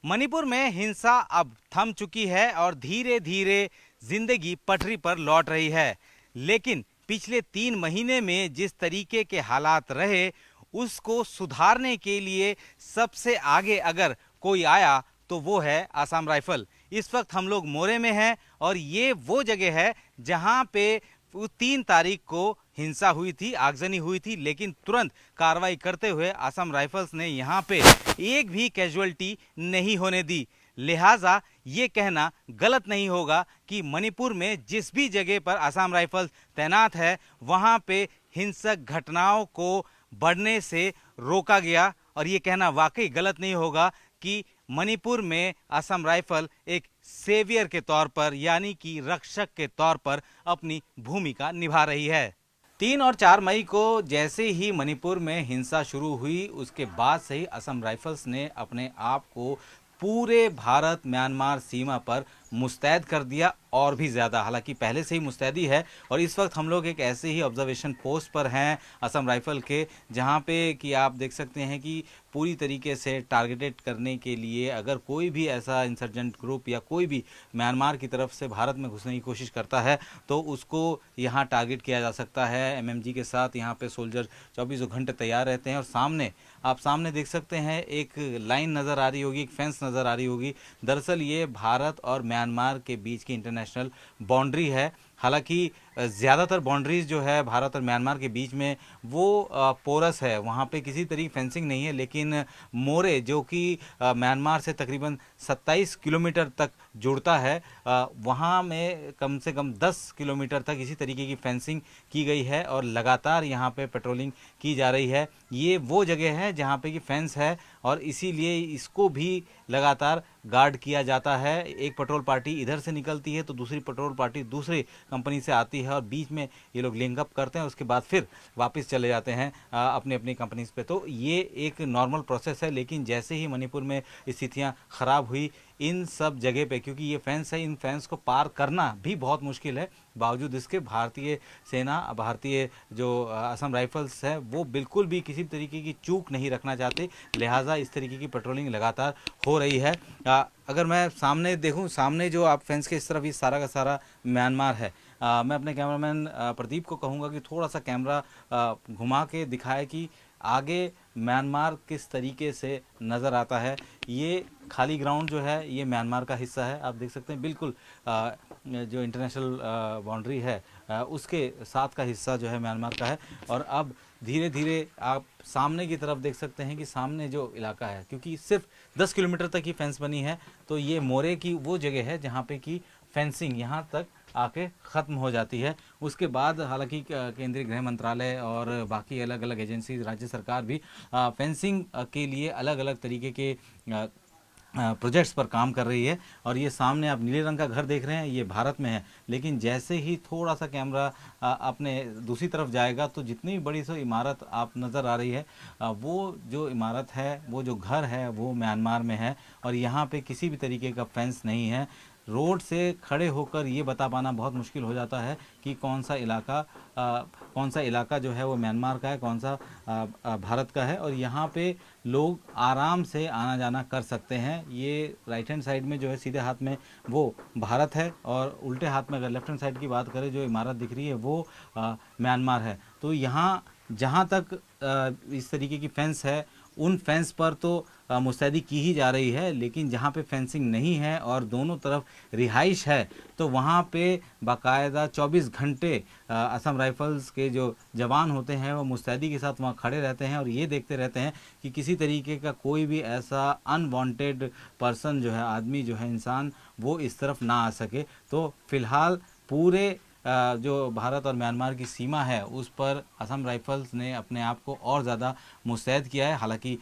मणिपुर में हिंसा अब थम चुकी है और धीरे धीरे जिंदगी पटरी पर लौट रही है। लेकिन पिछले 3 महीने में जिस तरीके के हालात रहे, उसको सुधारने के लिए सबसे आगे अगर कोई आया तो वो है आसाम राइफल। इस वक्त हम लोग मोरे में हैं और ये वो जगह है जहां पे 3 तारीख को हिंसा हुई थी, आगजनी हुई थी, लेकिन तुरंत कार्रवाई करते हुए आसाम राइफल्स ने यहाँ पे एक भी कैजुअल्टी नहीं होने दी। लिहाजा ये कहना गलत नहीं होगा कि मणिपुर में जिस भी जगह पर आसाम राइफल्स तैनात है वहाँ पे हिंसक घटनाओं को बढ़ने से रोका गया। और ये कहना वाकई गलत नहीं होगा कि मणिपुर में असम राइफल एक सेवियर के तौर पर यानी कि रक्षक के तौर पर अपनी भूमिका निभा रही है। 3 और 4 मई को जैसे ही मणिपुर में हिंसा शुरू हुई, उसके बाद से ही असम राइफल्स ने अपने आप को पूरे भारत म्यांमार सीमा पर मुस्तैद कर दिया और भी ज़्यादा। हालांकि पहले से ही मुस्तैदी है और इस वक्त हम लोग एक ऐसे ही ऑब्जर्वेशन पोस्ट पर हैं असम राइफल के, जहां पे कि आप देख सकते हैं कि पूरी तरीके से टारगेटेड करने के लिए अगर कोई भी ऐसा इंसर्जेंट ग्रुप या कोई भी म्यांमार की तरफ से भारत में घुसने की कोशिश करता है तो उसको यहाँ टारगेट किया जा सकता है। एमएमजी के साथ यहाँ पे सोल्जर 24 घंटे तैयार रहते हैं। और सामने आप देख सकते हैं एक लाइन नज़र आ रही होगी, एक फेंस नज़र आ रही होगी। दरअसल ये भारत और म्यांमार के बीच की इंटरनेशनल बाउंड्री है। हालांकि ज़्यादातर बाउंड्रीज जो है भारत और म्यांमार के बीच में वो पोरस है, वहाँ पे किसी तरह की फेंसिंग नहीं है। लेकिन मोरे जो कि म्यांमार से तकरीबन 27 किलोमीटर तक जुड़ता है, वहाँ में कम से कम 10 किलोमीटर तक इसी तरीके की फेंसिंग की गई है और लगातार यहाँ पे पेट्रोलिंग की जा रही है। ये वो जगह है जहाँ पे कि फेंस है और इसीलिए इसको भी लगातार गार्ड किया जाता है। एक पेट्रोल पार्टी इधर से निकलती है तो दूसरी पेट्रोल पार्टी दूसरी कंपनी से आती है और बीच में ये लोग लिंक अप करते हैं, उसके बाद फिर वापस चले जाते हैं अपनी अपनी कंपनीज पे। तो ये एक नॉर्मल प्रोसेस है। लेकिन जैसे ही मणिपुर में स्थितियाँ खराब हुई इन सब जगह पे, क्योंकि ये फेंस है, इन फेंस को पार करना भी बहुत मुश्किल है, बावजूद इसके भारतीय सेना, भारतीय जो असम राइफल्स है वो बिल्कुल भी किसी तरीके की चूक नहीं रखना चाहते। लिहाजा इस तरीके की पेट्रोलिंग लगातार हो रही है। अगर मैं सामने देखूं, सामने जो आप फेंस के इस तरफ ये सारा का सारा म्यांमार है। मैं अपने कैमरामैन प्रदीप को कहूँगा कि थोड़ा सा कैमरा घुमा के दिखाए कि आगे म्यांमार किस तरीके से नज़र आता है। ये खाली ग्राउंड जो है ये म्यांमार का हिस्सा है, आप देख सकते हैं। बिल्कुल जो इंटरनेशनल बाउंड्री है उसके साथ का हिस्सा जो है म्यांमार का है। और अब धीरे धीरे आप सामने की तरफ देख सकते हैं कि सामने जो इलाका है, क्योंकि सिर्फ 10 किलोमीटर तक ही फेंस बनी है, तो ये मोरे की वो जगह है जहाँ पे कि फेंसिंग यहाँ तक आके ख़त्म हो जाती है। उसके बाद हालांकि केंद्रीय गृह मंत्रालय और बाकी अलग अलग एजेंसी, राज्य सरकार भी फेंसिंग के लिए अलग अलग तरीके के प्रोजेक्ट्स पर काम कर रही है। और ये सामने आप नीले रंग का घर देख रहे हैं, ये भारत में है। लेकिन जैसे ही थोड़ा सा कैमरा अपने दूसरी तरफ जाएगा तो जितनी बड़ी सी इमारत आप नज़र आ रही है वो जो इमारत है, वो जो घर है वो म्यांमार में है। और यहाँ पे किसी भी तरीके का फेंस नहीं है। रोड से खड़े होकर ये बता पाना बहुत मुश्किल हो जाता है कि कौन सा इलाका जो है वो म्यांमार का है, कौन सा भारत का है। और यहाँ पे लोग आराम से आना जाना कर सकते हैं। ये राइट हैंड साइड में जो है सीधे हाथ में वो भारत है और उल्टे हाथ में अगर लेफ्ट हैंड साइड की बात करें जो इमारत दिख रही है वो म्यांमार है। तो यहाँ जहाँ तक इस तरीके की फेंस है उन फेंस पर तो मुस्तैदी की ही जा रही है। लेकिन जहाँ पे फेंसिंग नहीं है और दोनों तरफ रिहाइश है तो वहाँ पे बाकायदा 24 घंटे असम राइफल्स के जो जवान होते हैं वो मुस्तैदी के साथ वहाँ खड़े रहते हैं और ये देखते रहते हैं कि किसी तरीके का कोई भी ऐसा अनवांटेड पर्सन जो है, आदमी जो है, इंसान, वो इस तरफ ना आ सके। तो फिलहाल पूरे जो भारत और म्यांमार की सीमा है उस पर असम राइफल्स ने अपने आप को और ज़्यादा मुस्तैद किया है। हालांकि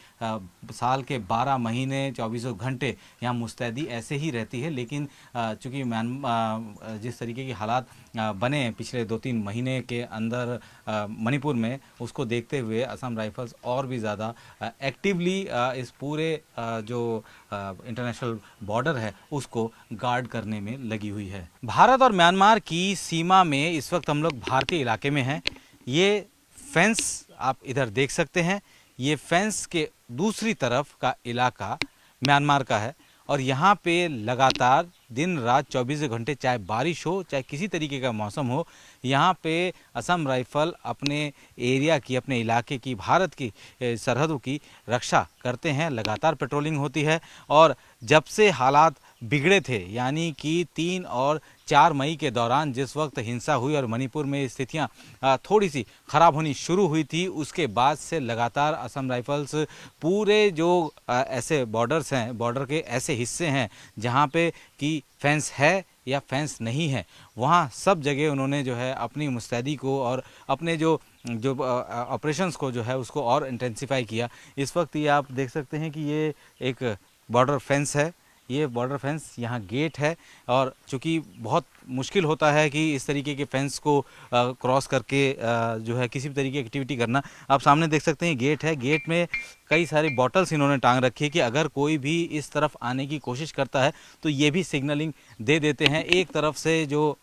साल के 12 महीने 24 घंटे यहाँ मुस्तैदी ऐसे ही रहती है। लेकिन चूँकि जिस तरीके के हालात बने पिछले 2-3 महीने के अंदर मणिपुर में, उसको देखते हुए असम राइफल्स और भी ज़्यादा एक्टिवली इस पूरे जो इंटरनेशनल बॉर्डर है उसको गार्ड करने में लगी हुई है। भारत और म्यांमार की सीमा में इस वक्त हम लोग भारतीय इलाके में हैं। ये फेंस आप इधर देख सकते हैं, ये फेंस के दूसरी तरफ का इलाका म्यांमार का है और यहाँ पे लगातार दिन रात 24 घंटे, चाहे बारिश हो चाहे किसी तरीके का मौसम हो, यहाँ पे असम राइफल अपने एरिया की, अपने इलाके की, भारत की सरहदों की रक्षा करते हैं। लगातार पेट्रोलिंग होती है और जब से हालात बिगड़े थे, यानी कि 3 और 4 मई के दौरान जिस वक्त हिंसा हुई और मणिपुर में स्थितियां थोड़ी सी खराब होनी शुरू हुई थी, उसके बाद से लगातार असम राइफल्स पूरे जो ऐसे बॉर्डर्स हैं, बॉर्डर के ऐसे हिस्से हैं जहां पे कि फेंस है या फेंस नहीं है, वहां सब जगह उन्होंने जो है अपनी मुस्तैदी को और अपने जो ऑपरेशंस को जो है उसको और इंटेंसिफाई किया। इस वक्त ये आप देख सकते हैं कि ये एक बॉर्डर फेंस है, ये बॉर्डर फेंस यहाँ गेट है और चूँकि बहुत मुश्किल होता है कि इस तरीके के फेंस को क्रॉस करके जो है किसी भी तरीके की एक्टिविटी करना। आप सामने देख सकते हैं गेट है, गेट में कई सारी बॉटल्स इन्होंने टांग रखी है कि अगर कोई भी इस तरफ आने की कोशिश करता है तो ये भी सिग्नलिंग दे देते हैं। एक तरफ से जो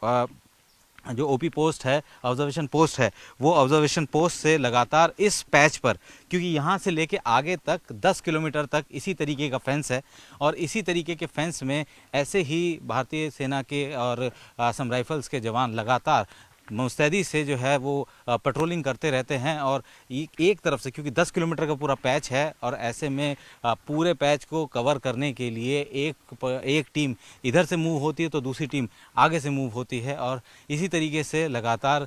ओपी पोस्ट है, ऑब्जर्वेशन पोस्ट है, वो ऑब्जर्वेशन पोस्ट से लगातार इस पैच पर, क्योंकि यहाँ से लेके आगे तक 10 किलोमीटर तक इसी तरीके का फेंस है और इसी तरीके के फेंस में ऐसे ही भारतीय सेना के और असम राइफल्स के जवान लगातार मुस्तैदी से जो है वो पेट्रोलिंग करते रहते हैं। और एक तरफ से, क्योंकि 10 किलोमीटर का पूरा पैच है और ऐसे में पूरे पैच को कवर करने के लिए एक टीम इधर से मूव होती है तो दूसरी टीम आगे से मूव होती है और इसी तरीके से लगातार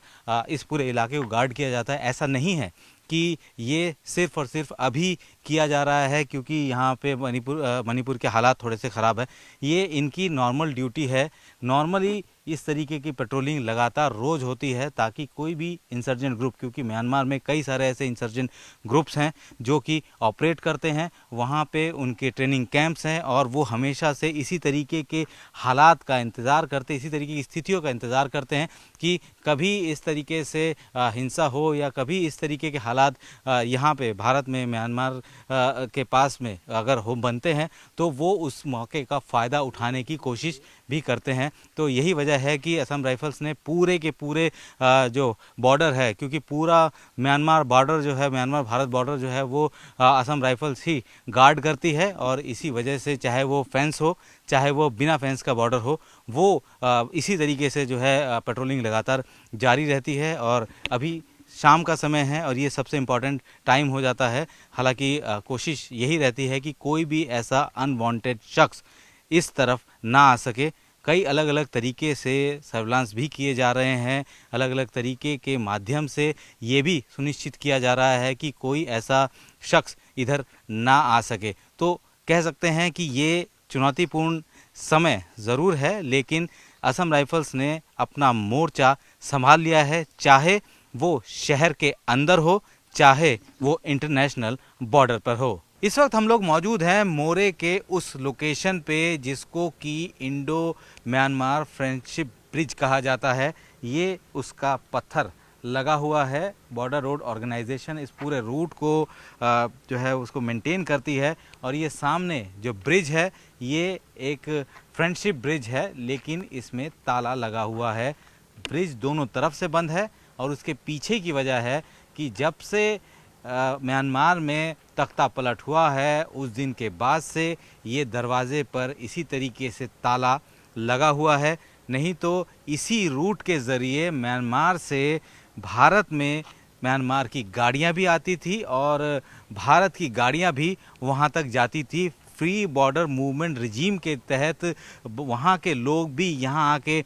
इस पूरे इलाके को गार्ड किया जाता है। ऐसा नहीं है कि ये सिर्फ और सिर्फ अभी किया जा रहा है क्योंकि यहाँ पे मणिपुर के हालात थोड़े से ख़राब है। ये इनकी नॉर्मल ड्यूटी है। नॉर्मली इस तरीके की पेट्रोलिंग लगातार रोज़ होती है ताकि कोई भी इंसर्जेंट ग्रुप, क्योंकि म्यांमार में कई सारे ऐसे इंसर्जेंट ग्रुप्स हैं जो कि ऑपरेट करते हैं, वहाँ पे उनके ट्रेनिंग कैंप्स हैं और वो हमेशा से इसी तरीके के हालात का इंतज़ार करते, इसी तरीके की स्थितियों का इंतज़ार करते हैं कि कभी इस तरीके से हिंसा हो या कभी इस तरीके के हालात यहाँ पे भारत में, म्यांमार के पास में अगर हो बनते हैं तो वो उस मौके का फ़ायदा उठाने की कोशिश भी करते हैं। तो यही वजह है कि असम राइफल्स ने पूरे के पूरे जो बॉर्डर है, क्योंकि पूरा म्यांमार बॉर्डर जो है, म्यांमार भारत बॉर्डर जो है वो असम राइफल्स ही गार्ड करती है और इसी वजह से चाहे वो फेंस हो चाहे वो बिना फेंस का बॉर्डर हो, वो इसी तरीके से जो है पेट्रोलिंग लगातार जारी रहती है। और अभी शाम का समय है और ये सबसे इम्पॉर्टेंट टाइम हो जाता है। हालांकि कोशिश यही रहती है कि कोई भी ऐसा अनवांटेड शख्स इस तरफ ना आ सके। कई अलग अलग तरीके से सर्विलांस भी किए जा रहे हैं, अलग अलग तरीके के माध्यम से ये भी सुनिश्चित किया जा रहा है कि कोई ऐसा शख्स इधर ना आ सके। तो कह सकते हैं कि ये चुनौतीपूर्ण समय ज़रूर है, लेकिन असम राइफल्स ने अपना मोर्चा संभाल लिया है, चाहे वो शहर के अंदर हो चाहे वो इंटरनेशनल बॉर्डर पर हो। इस वक्त हम लोग मौजूद हैं मोरे के उस लोकेशन पे जिसको कि इंडो म्यांमार फ्रेंडशिप ब्रिज कहा जाता है। ये उसका पत्थर लगा हुआ है। बॉर्डर रोड ऑर्गेनाइजेशन इस पूरे रूट को जो है उसको मेंटेन करती है और ये सामने जो ब्रिज है ये एक फ्रेंडशिप ब्रिज है, लेकिन इसमें ताला लगा हुआ है। ब्रिज दोनों तरफ से बंद है और उसके पीछे की वजह है कि जब से म्यांमार में तख्ता पलट हुआ है उस दिन के बाद से ये दरवाज़े पर इसी तरीके से ताला लगा हुआ है। नहीं तो इसी रूट के ज़रिए म्यांमार से भारत में म्यांमार की गाड़ियां भी आती थी और भारत की गाड़ियां भी वहां तक जाती थी। फ्री बॉर्डर मूवमेंट रिजीम के तहत वहाँ के लोग भी यहाँ आके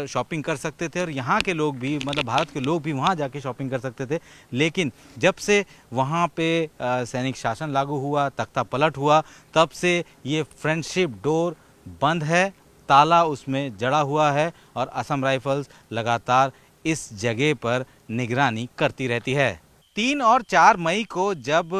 शॉपिंग कर सकते थे और यहाँ के लोग भी, मतलब भारत के लोग भी वहाँ जाके शॉपिंग कर सकते थे। लेकिन जब से वहाँ पे सैनिक शासन लागू हुआ, तख्ता पलट हुआ, तब से ये फ्रेंडशिप डोर बंद है, ताला उसमें जड़ा हुआ है और असम राइफल्स लगातार इस जगह पर निगरानी करती रहती है। 3 और 4 मई को जब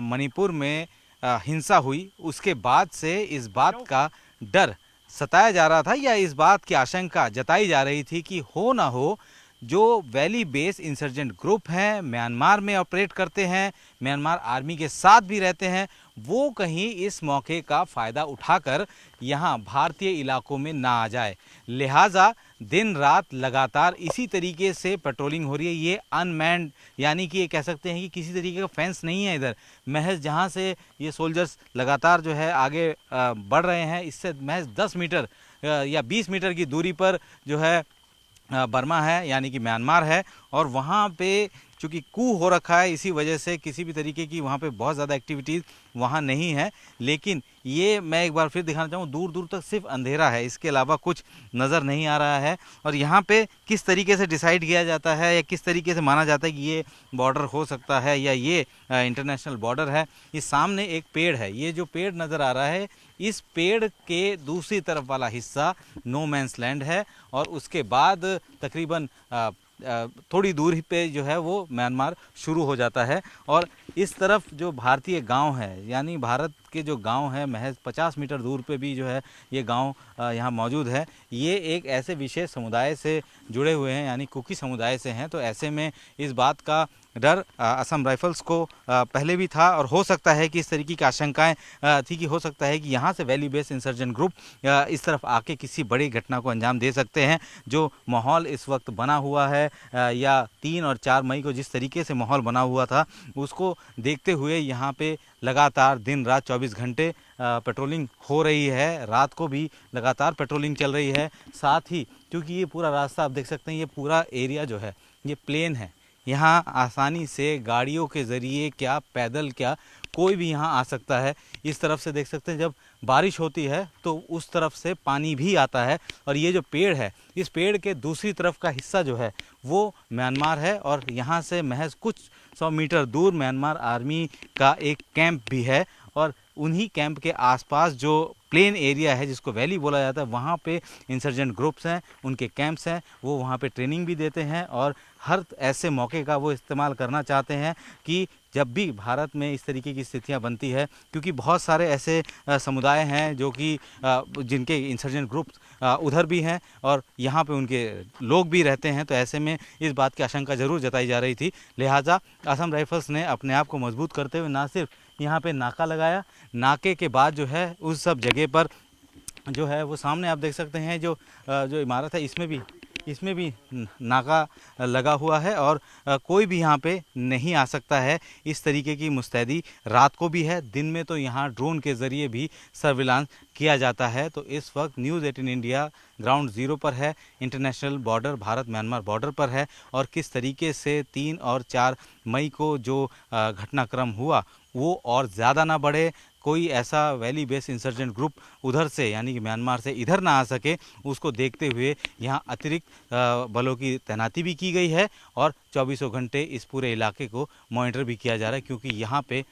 मणिपुर में हिंसा हुई, उसके बाद से इस बात का डर सताया जा रहा था या इस बात की आशंका जताई जा रही थी कि हो ना हो जो वैली बेस इंसर्जेंट ग्रुप हैं, म्यांमार में ऑपरेट करते हैं, म्यांमार आर्मी के साथ भी रहते हैं, वो कहीं इस मौके का फ़ायदा उठाकर यहाँ भारतीय इलाकों में ना आ जाए। लिहाजा दिन रात लगातार इसी तरीके से पेट्रोलिंग हो रही है। ये अनमैन्ड, यानी कि ये कह सकते हैं कि किसी तरीके का फेंस नहीं है इधर। महज जहाँ से ये सोल्जर्स लगातार जो है आगे बढ़ रहे हैं, इससे महज 10 मीटर या 20 मीटर की दूरी पर जो है बर्मा है, यानी कि म्यांमार है। और वहाँ पे चूँकि कू हो रखा है, इसी वजह से किसी भी तरीके की वहाँ पे बहुत ज़्यादा एक्टिविटीज़ वहाँ नहीं है। लेकिन ये मैं एक बार फिर दिखाना चाहूँ, दूर दूर तक सिर्फ अंधेरा है, इसके अलावा कुछ नज़र नहीं आ रहा है। और यहाँ पे किस तरीके से डिसाइड किया जाता है या किस तरीके से माना जाता है कि ये बॉर्डर हो सकता है या ये इंटरनेशनल बॉर्डर है, इस सामने एक पेड़ है। ये जो पेड़ नज़र आ रहा है, इस पेड़ के दूसरी तरफ वाला हिस्सा नो मैंस लैंड है। और उसके बाद तकरीबन थोड़ी दूरी पे जो है वो म्यांमार शुरू हो जाता है। और इस तरफ जो भारतीय गांव है, यानी भारत के जो गांव है, महज 50 मीटर दूर पे भी जो है ये गांव यहाँ मौजूद है। ये एक ऐसे विशेष समुदाय से जुड़े हुए हैं, यानी कुकी समुदाय से हैं। तो ऐसे में इस बात का डर असम राइफल्स को पहले भी था और हो सकता है कि इस तरीके की आशंकाएं थी कि हो सकता है कि यहाँ से वैली बेस इंसर्जेंट ग्रुप इस तरफ आके किसी बड़ी घटना को अंजाम दे सकते हैं। जो माहौल इस वक्त बना हुआ है या 3 और 4 मई को जिस तरीके से माहौल बना हुआ था, उसको देखते हुए यहाँ पे लगातार दिन रात 24 घंटे पेट्रोलिंग हो रही है। रात को भी लगातार पेट्रोलिंग चल रही है। साथ ही क्योंकि ये पूरा रास्ता आप देख सकते हैं, ये पूरा एरिया जो है ये प्लेन है, यहाँ आसानी से गाड़ियों के ज़रिए क्या, पैदल क्या, कोई भी यहाँ आ सकता है। इस तरफ से देख सकते हैं जब बारिश होती है तो उस तरफ से पानी भी आता है। और ये जो पेड़ है, इस पेड़ के दूसरी तरफ का हिस्सा जो है वो म्यांमार है। और यहाँ से महज कुछ 100 मीटर दूर म्यांमार आर्मी का एक कैंप भी है। और उन्हीं कैंप के आसपास जो प्लेन एरिया है जिसको वैली बोला जाता है, वहाँ पे इंसर्जेंट ग्रुप्स हैं, उनके कैंप्स हैं, वो वहाँ पे ट्रेनिंग भी देते हैं। और हर ऐसे मौके का वो इस्तेमाल करना चाहते हैं कि जब भी भारत में इस तरीके की स्थितियां बनती है, क्योंकि बहुत सारे ऐसे समुदाय हैं जो कि जिनके इंसर्जेंट ग्रुप्स उधर भी हैं और यहाँ पे उनके लोग भी रहते हैं। तो ऐसे में इस बात की आशंका ज़रूर जताई जा रही थी। लिहाजा असम राइफल्स ने अपने आप को मजबूत करते हुए ना सिर्फ यहाँ पे नाका लगाया, नाके के बाद जो है उस सब जगह पर जो है वो सामने आप देख सकते हैं जो इमारत है, इसमें भी नाका लगा हुआ है और कोई भी यहाँ पे नहीं आ सकता है। इस तरीके की मुस्तैदी रात को भी है, दिन में तो यहाँ ड्रोन के ज़रिए भी सर्विलांस किया जाता है। तो इस वक्त न्यूज़ 18 इंडिया ग्राउंड ज़ीरो पर है, international border Bharat Myanmar border पर है। और किस तरीके से 3 और 4 मई को जो घटनाक्रम हुआ वो और ज़्यादा ना बढ़े, कोई ऐसा वैली बेस इंसर्जेंट ग्रुप उधर से यानी कि म्यांमार से इधर ना आ सके, उसको देखते हुए यहाँ अतिरिक्त बलों की तैनाती भी की गई है। और 24 घंटे इस पूरे इलाके को मॉनिटर भी किया जा रहा है, क्योंकि यहाँ पे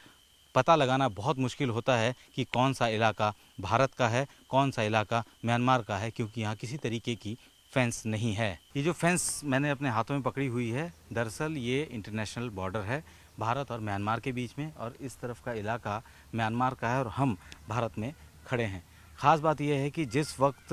पता लगाना बहुत मुश्किल होता है कि कौन सा इलाका भारत का है, कौन सा इलाका म्यांमार का है, क्योंकि यहाँ किसी तरीके की फेंस नहीं है। ये जो फेंस मैंने अपने हाथों में पकड़ी हुई है, दरअसल ये इंटरनेशनल बॉर्डर है भारत और म्यांमार के बीच में। और इस तरफ का इलाका म्यांमार का है और हम भारत में खड़े हैं। ख़ास बात यह है कि जिस वक्त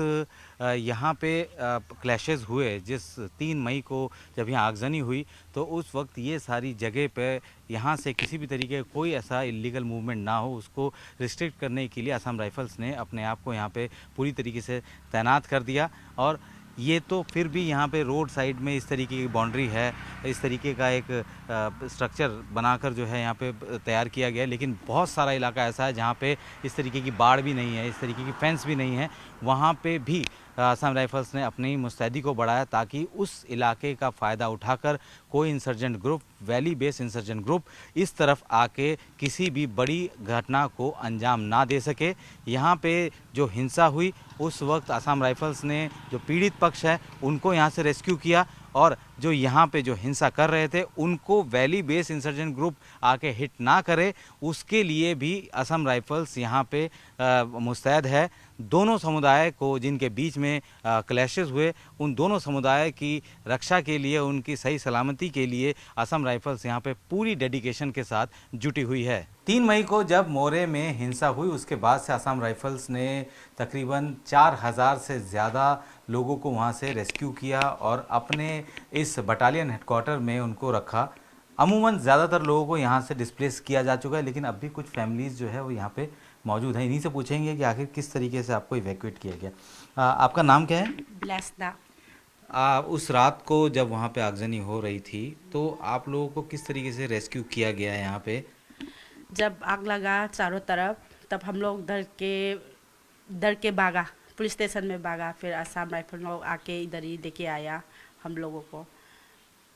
यहाँ पे क्लैशेस हुए, जिस 3 मई को जब यहाँ आगजनी हुई, तो उस वक्त ये सारी जगह पे यहाँ से किसी भी तरीके का कोई ऐसा इलीगल मूवमेंट ना हो, उसको रिस्ट्रिक्ट करने के लिए असम राइफल्स ने अपने आप को यहाँ पे पूरी तरीके से तैनात कर दिया। और ये तो फिर भी यहाँ पे रोड साइड में इस तरीके की बाउंड्री है, इस तरीके का एक स्ट्रक्चर बनाकर जो है यहाँ पे तैयार किया गया है। लेकिन बहुत सारा इलाका ऐसा है जहाँ पे इस तरीके की बाड़ भी नहीं है, इस तरीके की फेंस भी नहीं है। वहाँ पे भी असम राइफल्स ने अपनी मुस्तैदी को बढ़ाया ताकि उस इलाके का फ़ायदा उठाकर कोई insurgent group, valley base insurgent group इस तरफ आके किसी भी बड़ी घटना को अंजाम ना दे सके। यहाँ पे जो हिंसा हुई उस वक्त असम राइफल्स ने जो पीड़ित पक्ष है उनको यहाँ से रेस्क्यू किया, और जो यहाँ पे जो हिंसा कर रहे थे उनको वैली बेस इंसर्जेंट ग्रुप आके हिट ना करे, उसके लिए भी असम राइफल्स यहाँ पे मुस्तैद है। दोनों समुदाय को जिनके बीच में क्लैशेस हुए, उन दोनों समुदाय की रक्षा के लिए, उनकी सही सलामती के लिए असम राइफल्स यहाँ पे पूरी डेडिकेशन के साथ जुटी हुई है। 3 मई को जब मोरे में हिंसा हुई उसके बाद से असम राइफल्स ने तकरीबन 4000 से ज़्यादा लोगों को वहां से रेस्क्यू किया और अपने इस बटालियन हेडक्वार्टर में उनको रखा। अमूमन ज़्यादातर लोगों को यहाँ से डिस्प्लेस किया जा चुका है, लेकिन अब भी कुछ फैमिलीज़ जो है वो यहाँ पे मौजूद हैं। इन्हीं से पूछेंगे कि आखिर किस तरीके से आपको इवैक्यूएट किया गया। आपका नाम क्या है? ब्लेस्दा। उस रात को जब वहाँ पे आगजनी हो रही थी तो आप लोगों को किस तरीके से रेस्क्यू किया गया है यहाँ पे? जब आग लगा चारों तरफ तब हम लोग डर के भागा, पुलिस स्टेशन में भागा। फिर असम राइफल लोग आके इधर ही लेके आया हम लोगों को।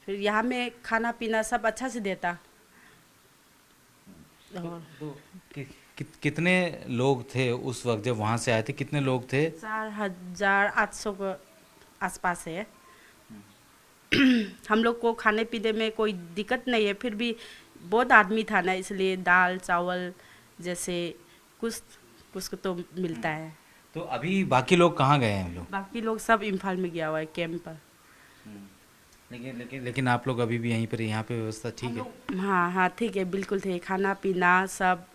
फिर यहाँ में खाना पीना सब अच्छा से देता। कितने लोग थे उस वक्त जब वहाँ से आए थे? कितने लोग थे? 4800 के आसपास है। हम लोग को खाने पीने में कोई दिक्कत नहीं है, फिर भी बहुत आदमी था ना, इसलिए दाल चावल जैसे कुछ तो मिलता है। तो अभी बाकी लोग कहाँ गए हैं? हम लोग बाकी लोग सब इम्फाल में गया हुआ है कैंप पर। लेकिन आप लोग अभी भी यहीं पर, यहाँ पे व्यवस्था ठीक है? हाँ ठीक है, बिल्कुल ठीक। खाना पीना सब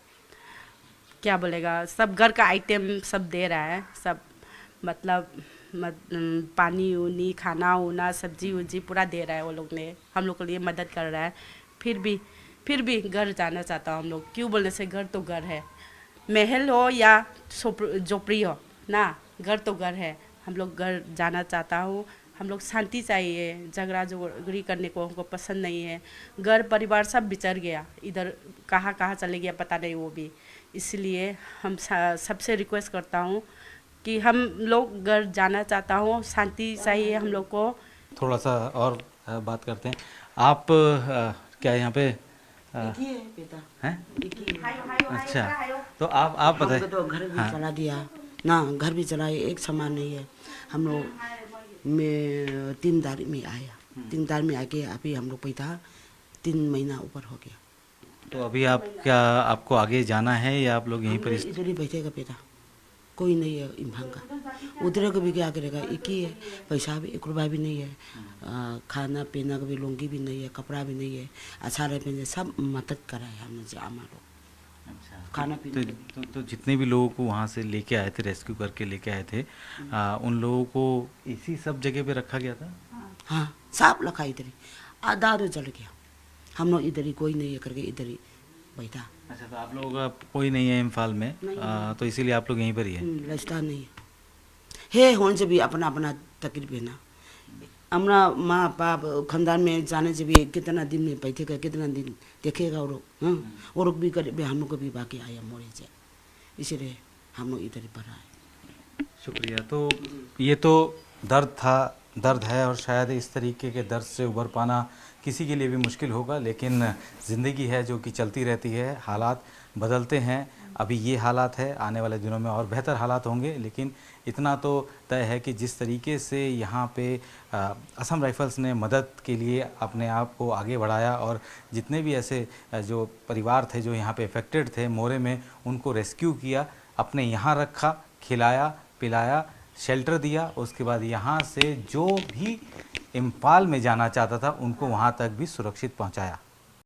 क्या बोलेगा, सब घर का आइटम सब दे रहा है। सब मतलब पानी उनी खाना उना सब्जी उब्जी पूरा दे रहा है वो लोग ने, हम लोग के लिए मदद कर रहा है। फिर भी घर जाना चाहता हूँ हम लोग। क्यों बोलने से, घर तो घर है, महल हो या झोपड़ी हो ना, घर तो घर है। हम लोग घर जाना चाहता हूँ। हम लोग शांति चाहिए, झगड़ा झगड़ी करने को हमको पसंद नहीं है। घर परिवार सब बिछड़ गया, इधर कहाँ चले गया पता नहीं वो भी। इसलिए हम सबसे रिक्वेस्ट करता हूँ कि हम लोग घर जाना चाहता हूँ, शांति चाहिए हम लोग को। थोड़ा सा और बात करते हैं। आप क्या यहाँ पे हैं? अच्छा, तो आप बताएं। तो घर भी चला दिया ना, घर भी चला, एक समान नहीं है। हम लोग में 3 दार में आया, 3 दार में आके अभी हम लोग पैदा 3 महीना ऊपर हो गया। तो अभी आपको आगे जाना है या आप लोग यहीं पर? इधर ही बैठेगा बेटा, कोई नहीं है इम्फाल का। उधर को भी क्या करेगा, एक ही है, पैसा भी 1 रुपया भी नहीं है। खाना पीना का भी लुंगी भी नहीं है, कपड़ा भी नहीं है। अच्छा रहे पहले सब मदद करा है हमने लोग। अच्छा, खाना पीना तो जितने भी लोगों को वहाँ से लेके आए थे, रेस्क्यू करके लेके आए थे, उन लोगों को इसी सब जगह पे रखा गया था? हाँ, सब रखा इधर ही, आधा तो जल गया। हम लोग इधर ही, कोई नहीं है करके इधर ही बैठा। अच्छा, तो आप लोगों का कोई नहीं है इम्फाल में, तो इसीलिए आप लोग यहीं पर ही है? रास्ता नहीं है होने से भी अपना अपना तकलीफ है ना। हमारा माँ बाप खानदान में जाने से भी कितना दिन में बैठेगा, कितना दिन देखेगा वो लोग। हाँ, वो लोग भी करे, हम लोग को भी बाकी आया मोरे से, इसलिए हम लोग इधर ही पढ़ा है। शुक्रिया। तो ये तो दर्द है और शायद इस तरीके के दर्द से उबर पाना किसी के लिए भी मुश्किल होगा, लेकिन ज़िंदगी है जो कि चलती रहती है, हालात बदलते हैं। अभी ये हालात है, आने वाले दिनों में और बेहतर हालात होंगे, लेकिन इतना तो तय है कि जिस तरीके से यहाँ पे असम राइफल्स ने मदद के लिए अपने आप को आगे बढ़ाया और जितने भी ऐसे जो परिवार थे जो यहाँ पे इफ़ेक्टेड थे मोरे में, उनको रेस्क्यू किया, अपने यहाँ रखा, खिलाया पिलाया, शेल्टर दिया, उसके बाद यहाँ से जो भी इम्फाल में जाना चाहता था उनको वहाँ तक भी सुरक्षित पहुँचाया।